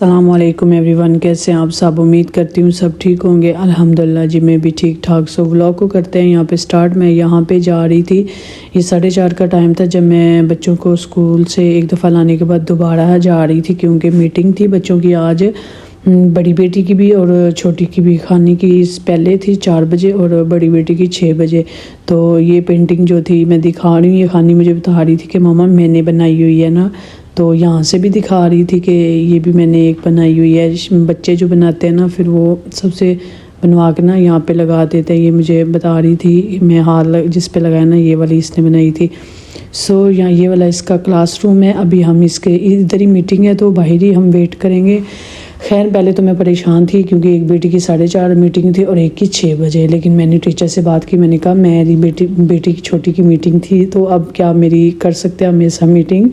अस्सलामुअलैकुम एवरीवन, कैसे हैं आप सब। उम्मीद करती हूँ सब ठीक होंगे। अल्हम्दुलिल्लाह जी मैं भी ठीक ठाक। सो व्लॉग को करते हैं यहाँ पे स्टार्ट। मैं यहाँ पे जा रही थी, ये 4:30 का टाइम था जब मैं बच्चों को स्कूल से एक दफ़ा लाने के बाद दोबारा जा रही थी, क्योंकि मीटिंग थी बच्चों की आज। बड़ी बेटी की भी और छोटी की भी। खाने की पहले थी 4 बजे और बड़ी बेटी की 6 बजे। तो ये पेंटिंग जो थी मैं दिखा रही हूँ, ये खानी मुझे बता रही थी कि मामा मैंने बनाई हुई है ना। तो यहाँ से भी दिखा रही थी कि ये भी मैंने एक बनाई हुई है। बच्चे जो बनाते हैं ना फिर वो सबसे बनवा के ना यहाँ पे लगा देते हैं। ये मुझे बता रही थी, मैं हाथ जिस पे लगाया ना ये वाली इसने बनाई थी। सो यहाँ ये वाला इसका क्लासरूम है। अभी हम इसके इधर ही मीटिंग है तो बाहर ही हम वेट करेंगे। खैर पहले तो मैं परेशान थी क्योंकि एक बेटी की 4:30 मीटिंग थी और एक की 6 बजे। लेकिन मैंने टीचर से बात की, मैंने कहा मेरी बेटी की छोटी की मीटिंग थी तो अब क्या मेरी कर सकते हैं हमेशा मीटिंग,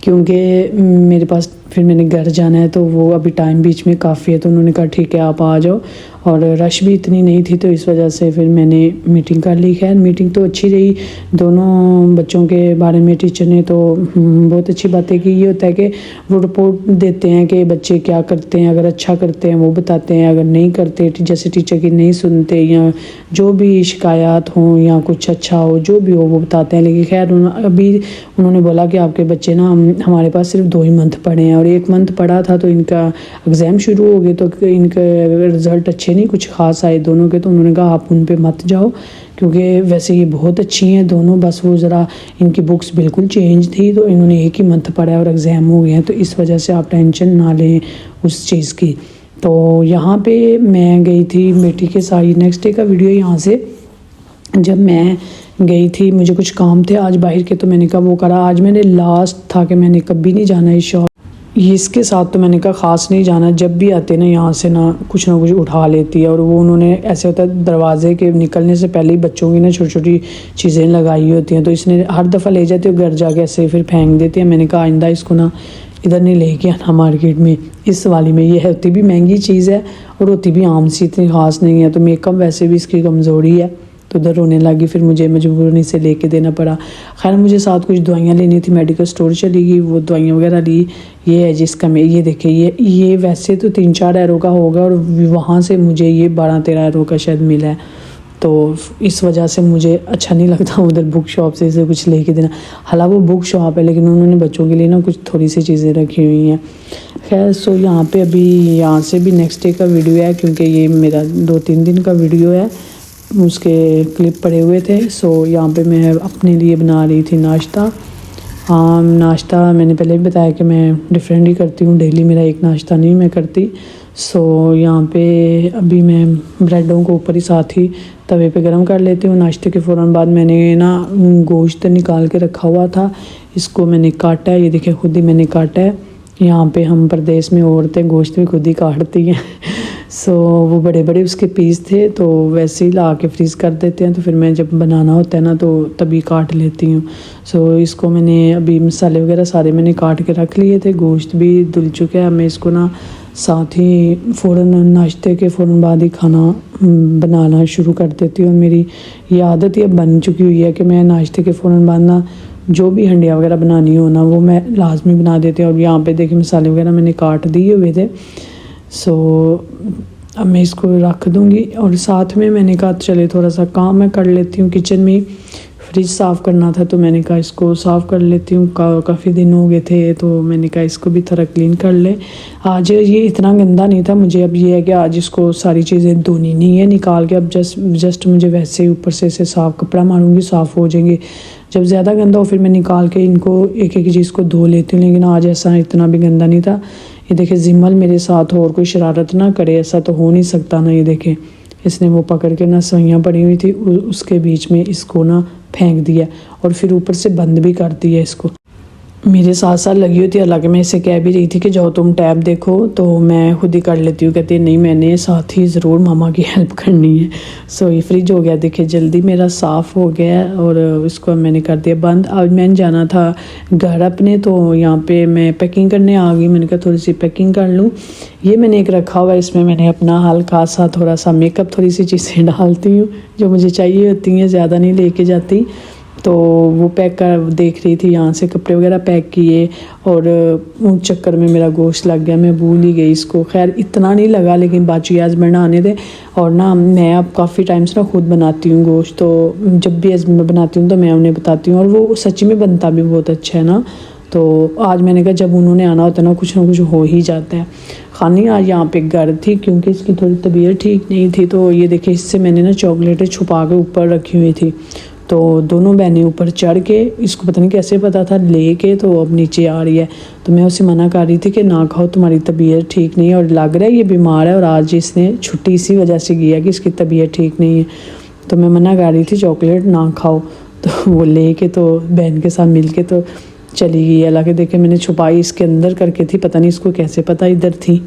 क्योंकि मेरे पास फिर मैंने घर जाना है तो वो अभी टाइम बीच में काफ़ी है। तो उन्होंने कहा ठीक है आप आ जाओ, और रश भी इतनी नहीं थी तो इस वजह से फिर मैंने मीटिंग कर ली। खैर मीटिंग तो अच्छी रही। दोनों बच्चों के बारे में टीचर ने तो बहुत अच्छी बातें की। ये होता है कि वो रिपोर्ट देते हैं कि बच्चे क्या करते हैं, अगर अच्छा करते हैं वो बताते हैं, अगर नहीं करते जैसे टीचर की नहीं सुनते या जो भी शिकायत हों या कुछ अच्छा हो जो भी हो वो बताते हैं। लेकिन खैर अभी उन्होंने बोला कि आपके बच्चे ना हमारे पास सिर्फ 2 ही मंथ पढ़े हैं और 1 मंथ पढ़ा था तो इनका एग्ज़ाम शुरू हो गए तो इनके रिज़ल्ट अच्छे नहीं कुछ ख़ास आए दोनों के। तो उन्होंने कहा आप उन पे मत जाओ, क्योंकि वैसे ये बहुत अच्छी हैं दोनों, बस वो ज़रा इनकी बुक्स बिल्कुल चेंज थी तो इन्होंने 1 ही मंथ पढ़ा है और एग्ज़ाम हो गए हैं, तो इस वजह से आप टेंशन ना लें उस चीज़ की। तो यहाँ पे मैं गई थी बेटी के साथ। नेक्स्ट डे का वीडियो यहाँ से जब मैं गई थी, मुझे कुछ काम थे आज बाहर के तो मैंने कहा वो करा। आज मैंने लास्ट था कि मैंने कभी नहीं जाना इस शॉप, इसके साथ तो मैंने कहा ख़ास नहीं जाना। जब भी आते ना यहाँ से ना कुछ उठा लेती है, और वो उन्होंने ऐसे होता है दरवाजे के निकलने से पहले ही बच्चों की ना छोटी छोटी चीज़ें लगाई होती हैं तो इसने हर दफ़ा ले जाती है घर जाके ऐसे फिर फेंक देती है। मैंने कहा आइंदा इसको ना इधर नहीं लेके आना मार्केट में, इस वाली में। ये होती भी महंगी चीज़ है और होती भी आम सी, इतनी ख़ास नहीं है। तो मेकअप वैसे भी इसकी कमज़ोरी है तो उधर रोने लगी, फिर मुझे मजबूरी से लेके देना पड़ा। खैर मुझे साथ कुछ दवाइयाँ लेनी थी, मेडिकल स्टोर चली गई, वो दवाइयाँ वगैरह ली। ये है जिसका मैं ये देखिए ये वैसे तो 3-4 यूरो का होगा और वहाँ से मुझे ये 12-13 यूरो का शायद मिला है। तो इस वजह से मुझे अच्छा नहीं लगता उधर बुक शॉप से इसे कुछ लेके देना। हालांकि वो बुक शॉप है लेकिन उन्होंने बच्चों के लिए ना कुछ थोड़ी सी चीज़ें रखी हुई हैं। खैर सो यहाँ पे अभी यहाँ से भी नेक्स्ट डे का वीडियो है, क्योंकि ये मेरा 2-3 दिन का वीडियो है, उसके क्लिप पड़े हुए थे। सो यहाँ पे मैं अपने लिए बना रही थी नाश्ता। हाँ नाश्ता मैंने पहले भी बताया कि मैं डिफरेंट ही करती हूँ, डेली मेरा एक नाश्ता नहीं मैं करती। सो यहाँ पे अभी मैं ब्रेडों को ऊपर ही साथ ही तवे पे गरम कर लेती हूँ। नाश्ते के फ़ौरन बाद मैंने ना गोश्त निकाल के रखा हुआ था, इसको मैंने काटा है। ये देखिए खुद ही मैंने काटा है। यहाँ पे हम प्रदेश में औरतें गोश्त भी खुद ही काटती हैं। सो वो बड़े बड़े उसके पीस थे तो वैसे ही ला के फ्रीज़ कर देते हैं, तो फिर मैं जब बनाना होता है ना तो तभी काट लेती हूँ। सो इसको मैंने अभी मसाले वगैरह सारे मैंने काट के रख लिए थे, गोश्त भी धुल चुका है। मैं इसको ना साथ ही फ़ौरन नाश्ते के फ़ौरन बाद ही खाना बनाना शुरू कर देती हूँ। मेरी ये आदत ही अब बन चुकी हुई है कि मैं नाश्ते के फ़ौरन बाद ना जो भी हंडिया वगैरह बनानी हो ना वो मैं लाजमी बना देती हूँ। और यहाँ पे देखिए मसाले वगैरह मैंने काट दिए हुए थे। सो अब मैं इसको रख दूँगी और साथ में मैंने कहा चले थोड़ा सा काम मैं कर लेती हूँ किचन में। फ्रिज साफ़ करना था तो मैंने कहा इसको साफ़ कर लेती हूँ, काफ़ी दिन हो गए थे तो मैंने कहा इसको भी थोड़ा क्लीन कर ले। आज ये इतना गंदा नहीं था मुझे, अब ये है कि आज इसको सारी चीज़ें धोनी नहीं है निकाल के, अब जस्ट मुझे वैसे ही ऊपर से साफ़ कपड़ा मारूंगी साफ़ हो जाएंगे। जब ज़्यादा गंदा हो फिर मैं निकाल के इनको एक एक चीज़ को धो लेती हूँ, लेकिन आज ऐसा इतना भी गंदा नहीं था। ये देखे जिम्मल मेरे साथ हो और कोई शरारत ना करे, ऐसा तो हो नहीं सकता ना। ये देखे इसने वो पकड़ के ना सवैयाँ पड़ी हुई थी उसके बीच में इसको ना फेंक दिया और फिर ऊपर से बंद भी कर दिया इसको। मेरे साथ साथ लगी हुई थी, हालांकि मैं इसे कह भी रही थी कि जाओ तुम टैब देखो तो मैं खुद ही कर लेती हूँ। कहती है नहीं मैंने साथ ही ज़रूर मामा की हेल्प करनी है। सो ये फ्रिज हो गया देखिए जल्दी मेरा साफ़ हो गया और इसको मैंने कर दिया बंद। आज मैंने जाना था घर अपने तो यहाँ पे मैं पैकिंग करने आ गई। मैंने कहा थोड़ी सी पैकिंग कर लूँ। ये मैंने एक रखा हुआ है, इसमें मैंने अपना हल्का सा थोड़ा सा मेकअप थोड़ी सी चीज़ें डालती हूँ जो मुझे चाहिए होती हैं, ज़्यादा नहीं लेके जाती। तो वो पैक कर देख रही थी, यहाँ से कपड़े वगैरह पैक किए और उस चक्कर में मेरा गोश्त लग गया, मैं भूल ही गई इसको। खैर इतना नहीं लगा, लेकिन बाची हस्बैंड आने थे और ना मैं अब काफ़ी टाइम से ना खुद बनाती हूँ गोश्त, तो जब भी मैं बनाती हूँ तो मैं उन्हें बताती हूँ और वो सच्ची में बनता भी बहुत अच्छा है ना। तो आज मैंने कहा जब उन्होंने आना होता है ना कुछ हो ही जाता है। खानी आज यहाँ पे घर थी क्योंकि इसकी थोड़ी तबीयत ठीक नहीं थी, तो ये देखिए इससे मैंने ना चॉकलेटें छुपा के ऊपर रखी हुई थी। तो दोनों बहनें ऊपर चढ़ के, इसको पता नहीं कैसे पता था, लेके तो अब नीचे आ रही है। तो मैं उसे मना कर रही थी कि ना खाओ, तुम्हारी तबीयत ठीक नहीं है और लग रहा है ये बीमार है और आज इसने छुट्टी इसी वजह से की है कि इसकी तबीयत ठीक नहीं है। तो मैं मना कर रही थी चॉकलेट ना खाओ, तो वो लेके तो बहन के साथ मिल के तो चली गई। हालांकि देखे मैंने छुपाई इसके अंदर करके थी, पता नहीं इसको कैसे पता इधर थी।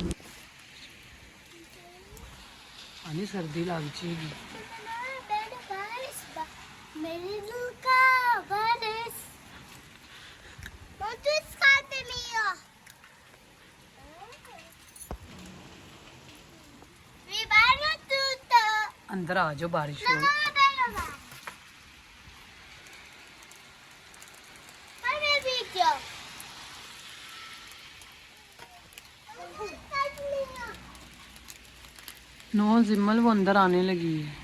सर्दी लग जाएगी। अंदर आ जाओ, बारिश हो। नो जिम्मल वो अंदर आने लगी है।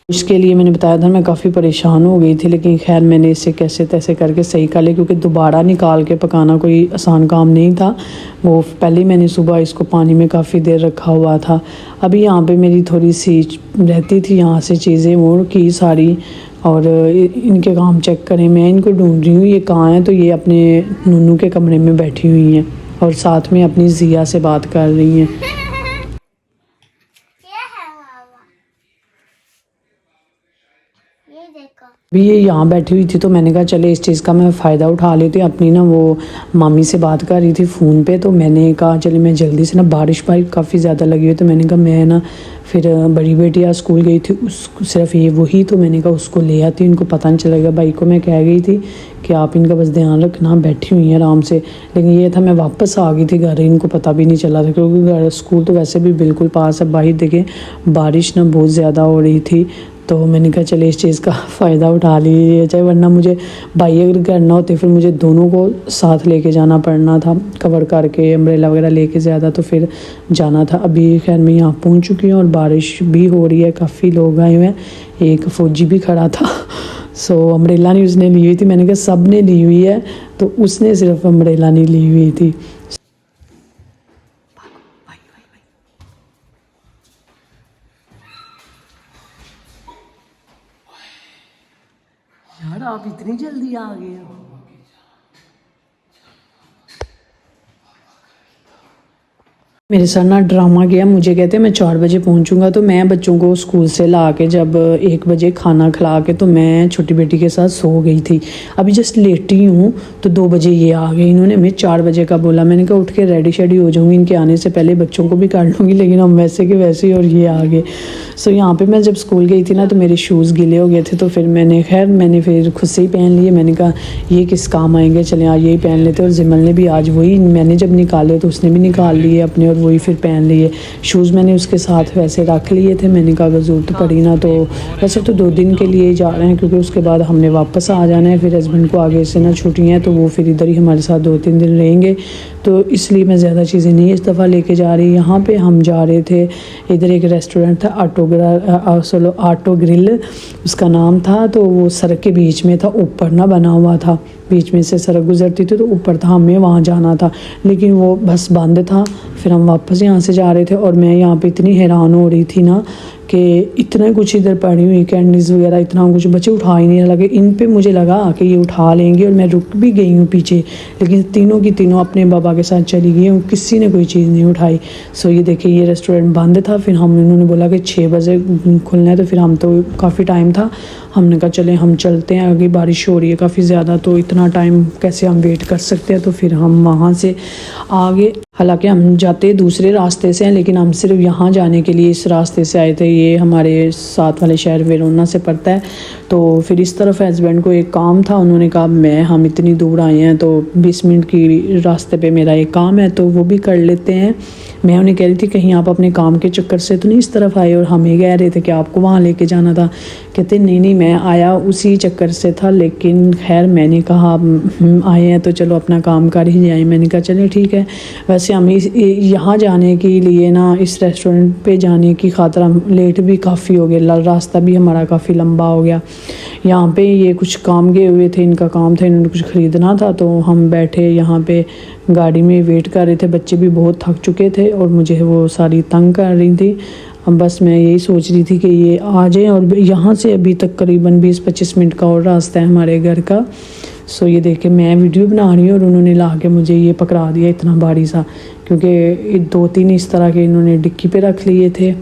इसके लिए मैंने बताया था मैं काफ़ी परेशान हो गई थी, लेकिन खैर मैंने इसे कैसे तैसे करके सही कर लिया क्योंकि दोबारा निकाल के पकाना कोई आसान काम नहीं था। वो पहले ही मैंने सुबह इसको पानी में काफ़ी देर रखा हुआ था। अभी यहाँ पे मेरी थोड़ी सी रहती थी यहाँ से चीज़ें वो की सारी, और इनके काम चेक करें। मैं इनको ढूंढ रही हूँ ये कहाँ हैं, तो ये अपने नूनू के कमरे में बैठी हुई हैं और साथ में अपनी जिया से बात कर रही हैं। अभी ये यहाँ बैठी हुई थी तो मैंने कहा चले इस चीज़ का मैं फ़ायदा उठा लेती हूँ। अपनी ना वो मामी से बात कर रही थी फ़ोन पे, तो मैंने कहा चले मैं जल्दी से ना, बारिश काफ़ी ज़्यादा लगी हुई, तो मैंने कहा मैं ना फिर बड़ी बेटी आज स्कूल गई थी, उस सिर्फ ये वही, तो मैंने कहा उसको ले आती, इनको पता नहीं चलेगा। भाई को मैं कह गई थी कि आप इनका बस ध्यान रखना, बैठी हुई हैं आराम से। लेकिन ये था मैं वापस आ गई थी घर, इनको पता भी नहीं चला था क्योंकि घर स्कूल तो वैसे भी बिल्कुल पास है। बाहर देखें बारिश ना बहुत ज़्यादा हो रही थी, तो मैंने कहा चले इस चीज़ का फ़ायदा उठा लीजिए चाहे, वरना मुझे भाई अगर करना होते फिर मुझे दोनों को साथ लेके जाना पड़ना था, कवर करके अम्ब्रेला वगैरह लेके ज़्यादा तो फिर जाना था। अभी खैर मैं यहाँ पहुँच चुकी हूँ और बारिश भी हो रही है, काफ़ी लोग आए हुए हैं, एक फ़ौजी भी खड़ा था। सो अम्ब्रेला नहीं उसने ली हुई थी, मैंने कहा सब ने ली हुई है, तो उसने सिर्फ अम्ब्रेला नहीं ली हुई थी। यार आप इतनी जल्दी आ गए हो। मेरे साथ ना ड्रामा गया, मुझे कहते मैं 4 बजे पहुंचूंगा, तो मैं बच्चों को स्कूल से ला के जब 1 बजे खाना खिला के तो मैं छोटी बेटी के साथ सो गई थी। अभी जस्ट लेटी हूँ तो 2 बजे ये आ गए। इन्होंने मैं 4 बजे का बोला, मैंने कहा उठ के रेडी शेडी हो जाऊँगी, इनके आने से पहले बच्चों को भी कर लूँगी, लेकिन हम वैसे के वैसे ही और ये आ गए। सो यहाँ पर मैं जब स्कूल गई थी ना तो मेरे शूज़ गीले हो गए थे, तो फिर मैंने फिर खुद से ही पहन लिए। मैंने कहा ये किस काम आएंगे, चलें आज यही पहन लेते। और जिमल ने भी आज वही, मैंने जब निकाले तो उसने भी निकाल लिए अपने और वही फिर पहन लिए। शूज़ मैंने उसके साथ वैसे रख लिए थे, मैंने कहा अगर ज़रूरत पड़ी ना, तो वैसे तो 2 दिन के लिए जा रहे हैं क्योंकि उसके बाद हमने वापस आ जाना है। फिर हस्बैंड को आगे से ना छुट्टियाँ हैं तो वो फिर इधर ही हमारे साथ 2-3 दिन रहेंगे, तो इसलिए मैं ज़्यादा चीज़ें नहीं इस दफ़ा लेके जा रही। यहाँ पे हम जा रहे थे, इधर एक रेस्टोरेंट था आटो ग्रिल उसका नाम था, तो वो सड़क के बीच में था, ऊपर ना बना हुआ था, बीच में से सड़क गुजरती थी तो ऊपर था, हमें वहाँ जाना था, लेकिन वो बस बंद था। फिर हम वापस यहाँ से जा रहे थे और मैं यहाँ पे इतनी हैरान हो रही थी ना कि इतना कुछ इधर पड़ी हुई कैंडीज़ वगैरह, इतना कुछ बच्चे उठा ही नहीं लगे। इन पे मुझे लगा कि ये उठा लेंगे और मैं रुक भी गई हूँ पीछे, लेकिन तीनों की तीनों अपने बाबा के साथ चली गई, किसी ने कोई चीज़ नहीं उठाई। सो ये देखिए ये रेस्टोरेंट बंद था, फिर हम उन्होंने बोला कि 6 बजे खुलना है, तो फिर हम तो काफ़ी टाइम था, हमने कहा चलें हम चलते हैं, आगे बारिश हो रही है काफ़ी ज़्यादा, तो इतना टाइम कैसे हम वेट कर सकते हैं। तो फिर हम वहाँ से आगे, हालांकि हम जाते दूसरे रास्ते से हैं, लेकिन हम सिर्फ यहाँ जाने के लिए इस रास्ते से आए थे। ये हमारे साथ वाले शहर वेरोना से पड़ता है। तो फिर इस तरफ हस्बैंड को एक काम था, उन्होंने कहा हम इतनी दूर आए हैं तो 20 मिनट की रास्ते पे मेरा एक काम है तो वो भी कर लेते हैं। मैं उन्हें कह रही थी कहीं आप अपने काम के चक्कर से तो नहीं इस तरफ आए, और हमें कह रहे थे कि आपको वहाँ लेके जाना था। कहते नहीं मैं आया उसी चक्कर से था, लेकिन खैर मैंने कहा आए हैं तो चलो अपना काम कर ही जाए। मैंने कहा चलिए ठीक है। वैसे हम यहाँ जाने के लिए ना, इस रेस्टोरेंट पे जाने की खातिर हम लेट भी काफ़ी हो गए, रास्ता भी हमारा काफ़ी लंबा हो गया। यहाँ पे ये कुछ काम गए हुए थे, इनका काम था, इन्होंने कुछ ख़रीदना था, तो हम बैठे यहाँ पे गाड़ी में वेट कर रहे थे। बच्चे भी बहुत थक चुके थे और मुझे वो सारी तंग कर रही थी। अब बस मैं यही सोच रही थी कि ये आ जाए, और यहाँ से अभी तक करीबन 20-25 मिनट का और रास्ता है हमारे घर का। सो ये देख के मैं वीडियो बना रही हूँ और उन्होंने ला के मुझे ये पकड़ा दिया इतना भारी सा, क्योंकि 2-3 इस तरह के इन्होंने डिक्की पे रख लिए थे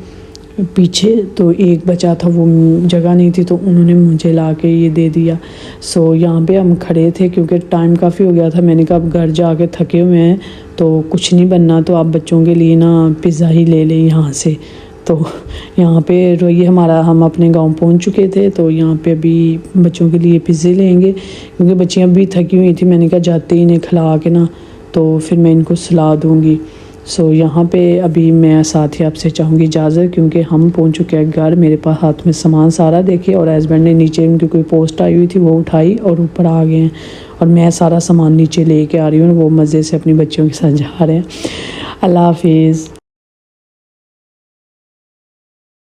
पीछे, तो एक बचा था वो जगह नहीं थी, तो उन्होंने मुझे ला के ये दे दिया। सो यहाँ पे हम खड़े थे क्योंकि टाइम काफ़ी हो गया था। मैंने कहा अब घर जाके थके हुए हैं तो कुछ नहीं बनना, तो आप बच्चों के लिए ना पिज़्ज़ा ही ले लें यहाँ से। तो यहाँ पे ये हम अपने गांव पहुँच चुके थे, तो यहाँ पे अभी बच्चों के लिए पिज़्ज़े लेंगे क्योंकि बच्चियाँ भी थकी हुई थी। मैंने कहा जाते ही इन्हें खिला के ना तो फिर मैं इनको सुला दूँगी। सो यहाँ पे अभी मैं साथ ही आपसे चाहूँगी इजाज़त, क्योंकि हम पहुँच चुके हैं घर। मेरे पास हाथ में सामान सारा देखे, और हस्बैंड ने नीचे उनकी कोई पोस्ट आई हुई थी वो उठाई और ऊपर आ गए हैं, और मैं सारा सामान नीचे लेके आ रही हूँ। वो मज़े से अपनी बच्चियों के साथ जा रहे हैं। अल्लाह हाफिज़।